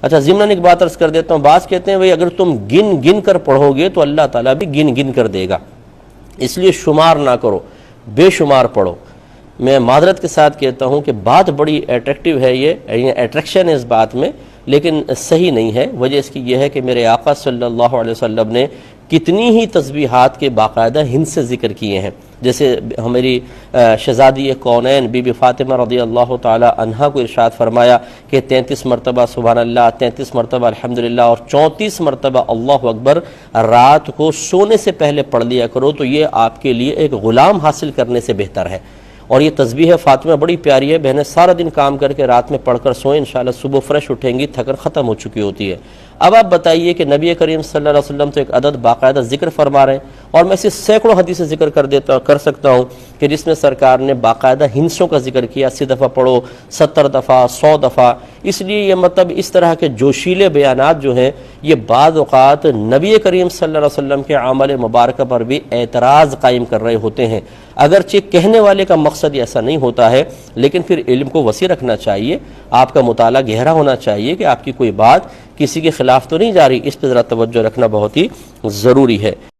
اچھا ضمن ایک بات عرض کر دیتا ہوں، بعض کہتے ہیں بھئی اگر تم گن گن کر پڑھو گے تو اللہ تعالیٰ بھی گن گن کر دے گا، اس لیے شمار نہ کرو، بے شمار پڑھو۔ میں معذرت کے ساتھ کہتا ہوں کہ بات بڑی اٹریکٹیو ہے، یہ اٹریکشن ہے اس بات میں، لیکن صحیح نہیں ہے۔ وجہ اس کی یہ ہے کہ میرے آقا صلی اللہ علیہ وسلم نے کتنی ہی تسبیحات کے باقاعدہ ہند سے ذکر کیے ہیں، جیسے ہماری شہزادی کونین بی بی فاطمہ رضی اللہ تعالی عنہا کو ارشاد فرمایا کہ 33 مرتبہ سبحان اللہ، 33 مرتبہ الحمدللہ اور 34 مرتبہ اللہ اکبر رات کو سونے سے پہلے پڑھ لیا کرو، تو یہ آپ کے لیے ایک غلام حاصل کرنے سے بہتر ہے۔ اور یہ تسبیح فاطمہ بڑی پیاری ہے، بہنیں سارا دن کام کر کے رات میں پڑھ کر سوئیں، انشاءاللہ صبح فریش اٹھیں گی، تھکن ختم ہو چکی ہوتی ہے۔ اب آپ بتائیے کہ نبی کریم صلی اللہ علیہ وسلم تو ایک عدد باقاعدہ ذکر فرما رہے ہیں، اور میں اسے سینکڑوں حدیث ذکر کر سکتا ہوں کہ جس میں سرکار نے باقاعدہ ہندسوں کا ذکر کیا، 80 دفعہ پڑھو، 70 دفعہ، 100 دفعہ۔ اس لیے یہ مطلب اس طرح کے جوشیلے بیانات جو ہیں یہ بعض اوقات نبی کریم صلی اللہ علیہ وسلم کے عمل مبارکہ پر بھی اعتراض قائم کر رہے ہوتے ہیں، اگرچہ کہنے والے کا مقصد ایسا نہیں ہوتا ہے، لیکن پھر علم کو وسیع رکھنا چاہیے، آپ کا مطالعہ گہرا ہونا چاہیے کہ آپ کی کوئی بات کسی کے خلاف تو نہیں جا رہی، اس پہ ذرا توجہ رکھنا بہت ہی ضروری ہے۔